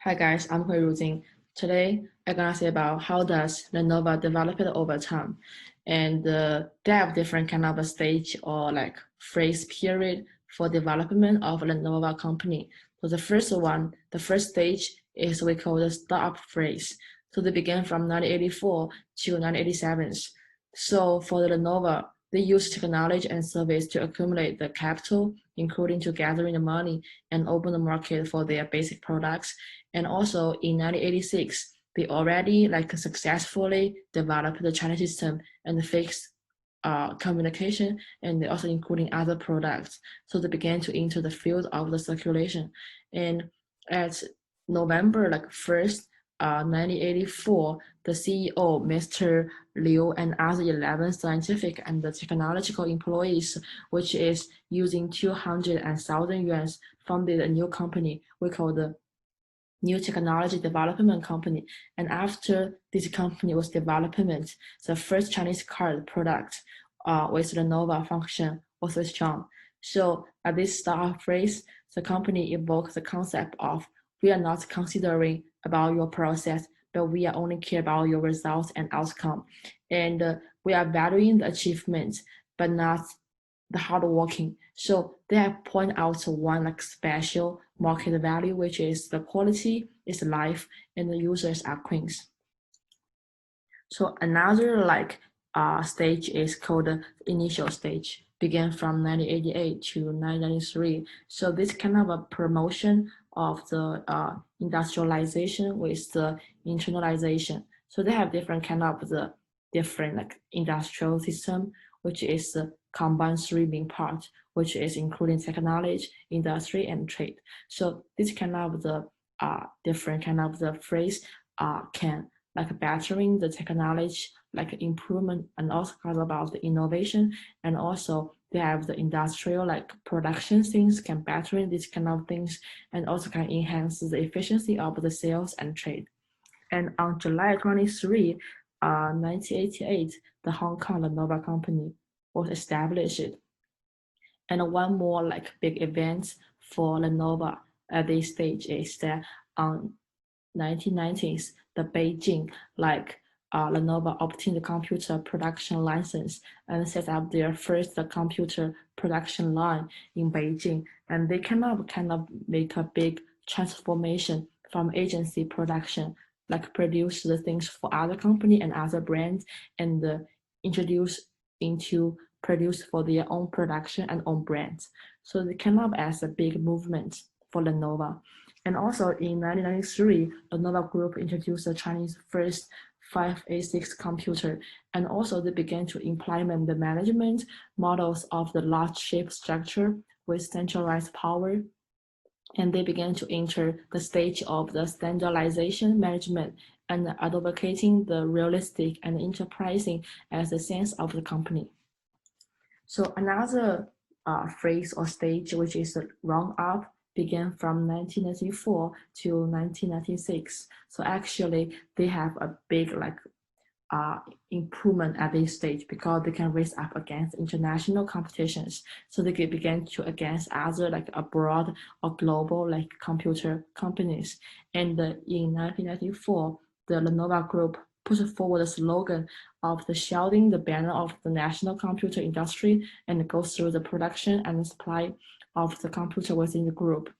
Hi guys, I'm Hui Rujing. Today, I'm gonna say about how does Lenovo develop it over time. And they have different kind of a stage or like phase period for development of Lenovo company. So the first stage is we call the startup phase. So they began from 1984 to 1987. So for the Lenovo, they use technology and service to accumulate the capital, including to gathering the money and open the market for their basic products. And also in 1986, they already like successfully developed the Chinese system and the fixed communication, and also including other products. So they began to enter the field of the circulation. And at November 1st, 1984, the CEO, Mr. Liu, and other 11 scientific and technological employees, which is using 200,000 yuan, founded a new company we call the New Technology Development Company. And after this company was development, the first Chinese card product with the Nova function was strong. So at this start phase, the company evoked the concept of we are not considering about your process, but we are only care about your results and outcome. And we are valuing the achievements, but not the hard working. So they have point out one like special market value, which is the quality is life and the users are queens. So another stage is called the initial stage, began from 1988 to 1993. So this kind of a promotion of the industrialization with the internalization. So they have different kind of the different like industrial system, which is the combined three main part, which is including technology, industry, and trade. So this kind of the different kind of the phrase can like bettering the technology, like improvement, and also talk about the innovation, and also they have the industrial like production things can better these kind of things, and also can enhance the efficiency of the sales and trade. And on July 23, 1988, the Hong Kong Lenovo company was established. And one more like big event for Lenovo at this stage is that on 1990s, the Beijing Lenovo obtained the computer production license and set up their first computer production line in Beijing. And they kind of make a big transformation from agency production, like produce the things for other company and other brands, and introduce into produce for their own production and own brands. So they came up as a big movement for Lenovo. And also in 1993, Lenovo Group introduced the Chinese first 586 computer, and also they began to implement the management models of the large shape structure with centralized power, and they began to enter the stage of the standardization management and advocating the realistic and enterprising as the sense of the company. So another phase or stage, which is the round up, began from 1994 to 1996. So actually, they have a big improvement at this stage because they can raise up against international competitions. So they can begin to against other like abroad or global like computer companies. And in 1994, the Lenovo Group put forward the slogan of the shielding the banner of the national computer industry and go through the production and supply of the computer within the group.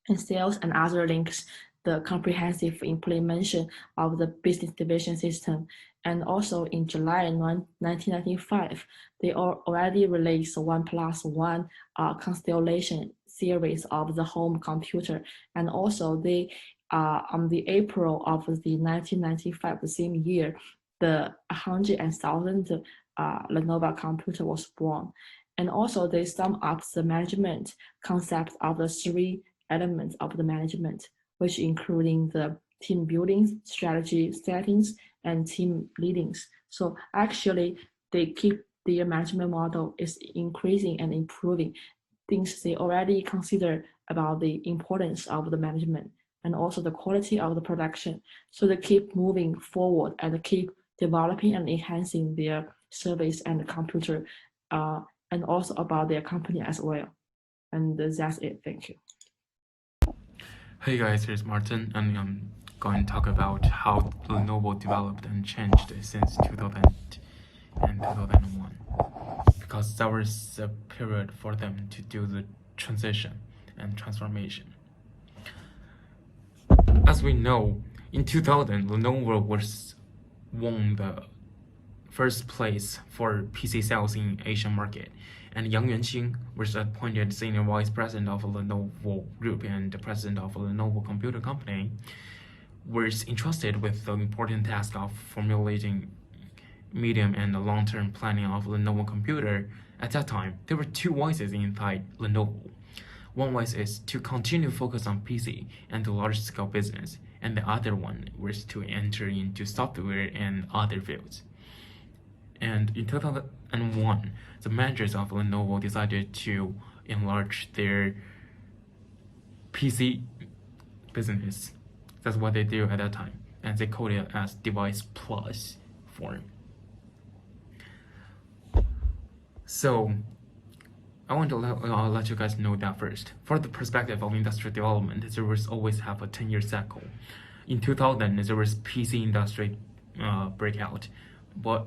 And sales and other links, the comprehensive implementation of the business division system. And also in July 1995, they already released 1+1 constellation series of the home computer. And also they on the April of the 1995, the same year, the 100,000 Lenovo computer was born. And also they sum up the management concept of the three elements of the management, which including the team building, strategy settings, and team leadings. So actually, they keep their management model is increasing and improving things they already consider about the importance of the management and also the quality of the production. So they keep moving forward and keep developing and enhancing their service and the computer, and also about their company as well. And that's it. Thank you. Hey guys, here's Martin, and I'm going to talk about how Lenovo developed and changed since 2000 and 2001. Because that was a period for them to do the transition and transformation. As we know, in 2000, Lenovo won the first place for PC sales in Asian market, and Yang Yuanqing was appointed senior vice president of Lenovo Group and the president of Lenovo Computer Company, was entrusted with the important task of formulating medium and long-term planning of Lenovo Computer. At that time, there were two voices inside Lenovo. One voice is to continue focus on PC and the large-scale business, and the other one was to enter into software and other fields. And in 2001, the managers of Lenovo decided to enlarge their PC business. That's what they do at that time, and they called it as Device Plus form. So I want to let you guys know that first. For the perspective of industrial development, there was always have a 10-year cycle. In 2000, there was PC industry breakout,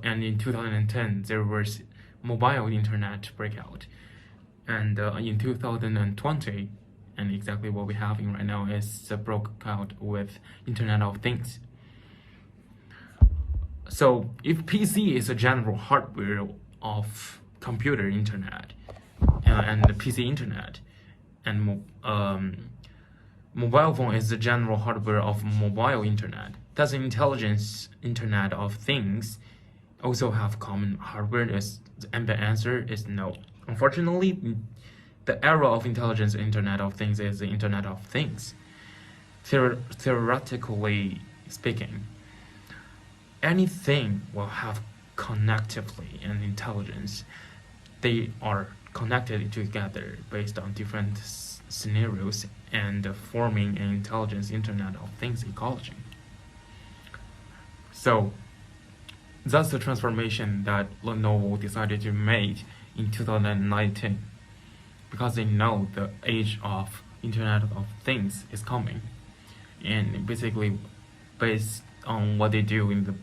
and in 2010 there was mobile internet breakout, and in 2020, and exactly what we have in right now is the breakout with Internet of Things. So if PC is a general hardware of computer internet and the PC internet, and mobile phone is the general hardware of mobile internet, does the intelligence Internet of Things also have common hardware? And the answer is no. Unfortunately, the era of intelligence Internet of Things is the Internet of Things. Theoretically speaking, anything will have connectively and intelligence. They are connected together based on different scenarios and forming an intelligence Internet of Things ecology. So that's the transformation that Lenovo decided to make in 2019, because they know the age of Internet of Things is coming, and basically based on what they do in the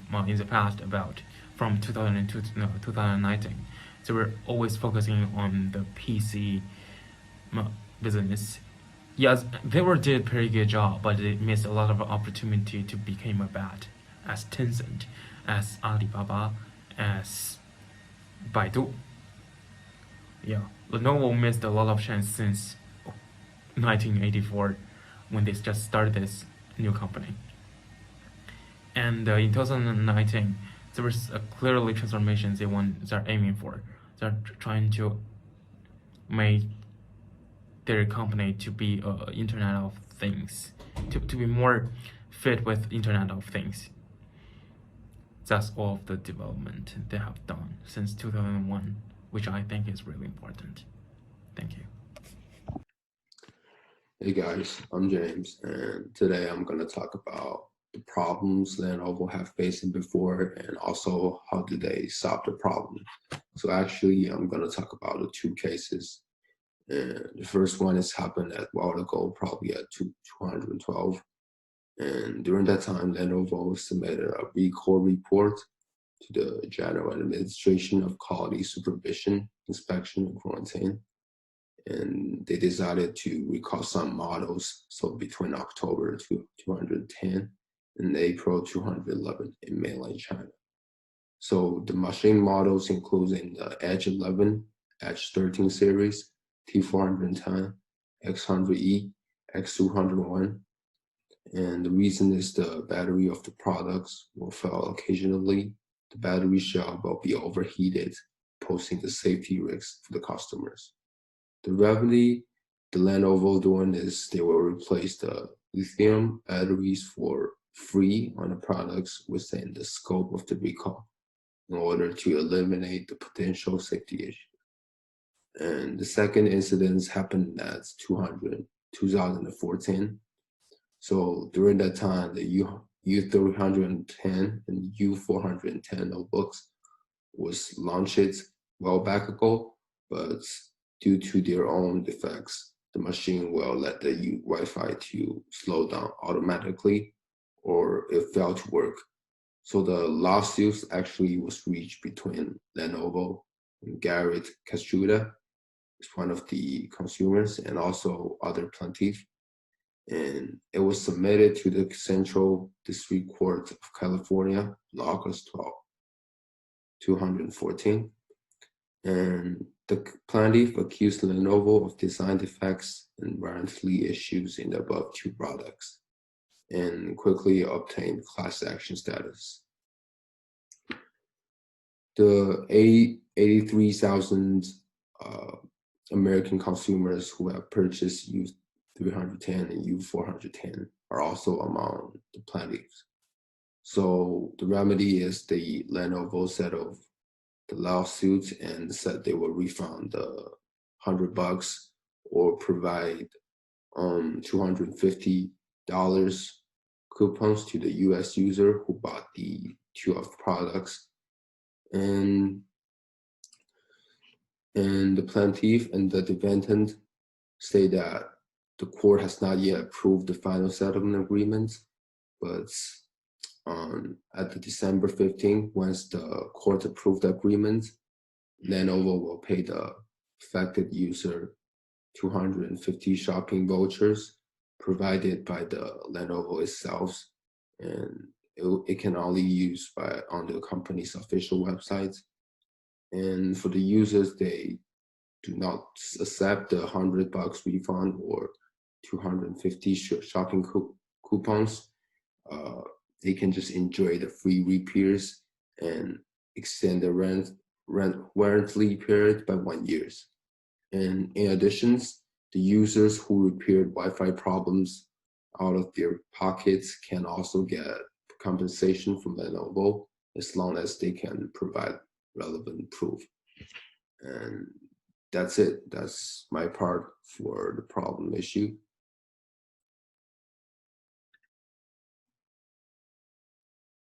past, about from 2002 to 2019, they were always focusing on the PC business. Yes, they did a pretty good job, but they missed a lot of opportunity to become a bat, as Tencent, as Alibaba, as Baidu. Yeah, Lenovo missed a lot of chance since 1984, when they just started this new company. And in 2019, there was a clearly transformations they're aiming for. They're trying to make their company to be Internet of Things, to be more fit with Internet of Things. That's all of the development they have done since 2001, which I think is really important. Thank you. Hey guys, I'm James, and today I'm going to talk about the problems Lenovo have faced before, and also how did they solve the problem. So actually, I'm going to talk about the two cases. And the first one has happened a while ago, probably at 212. And during that time, Lenovo submitted a recall report to the General Administration of Quality Supervision, Inspection, and Quarantine. And they decided to recall some models. So between October 210 and April 211 in mainland China. So the machine models including the Edge 11, Edge 13 series, T410, X100E, X201. And the reason is the battery of the products will fail occasionally. The battery shell will be overheated, posing the safety risks for the customers. The remedy the Lenovo doing is they will replace the lithium batteries for free on the products within the scope of the recall in order to eliminate the potential safety issue. And the second incident happened at 2014. So during that time, the U310 and U410 notebooks was launched well back ago, but due to their own defects, the machine will let the Wi-Fi to slow down automatically, or it failed to work. So the lawsuits actually was reached between Lenovo and Garrett Castruda, is one of the consumers, and also other plaintiffs. And it was submitted to the Central District Court of California on August 12, 2014. And the plaintiff accused Lenovo of design defects and warranty issues in the above two products, and quickly obtained class action status. The 83,000 American consumers who have purchased U310 and U410 are also among the plaintiffs. So the remedy is the Lenovo settled the lawsuit and said they will refund the $100 or provide $250 coupons to the US user who bought the two of products. And the plaintiff and the defendant say that the court has not yet approved the final settlement agreement, but at the December 15th, once the court approved the agreement, Lenovo will pay the affected user 250 shopping vouchers provided by the Lenovo itself, and it can only use on the company's official website. And for the users, they do not accept the $100 refund or 250 shopping coupons. They can just enjoy the free repairs and extend the rent warranty period by 1 year. And in addition, the users who repaired Wi-Fi problems out of their pockets can also get compensation from Lenovo as long as they can provide relevant proof. And that's it. That's my part for the problem issue.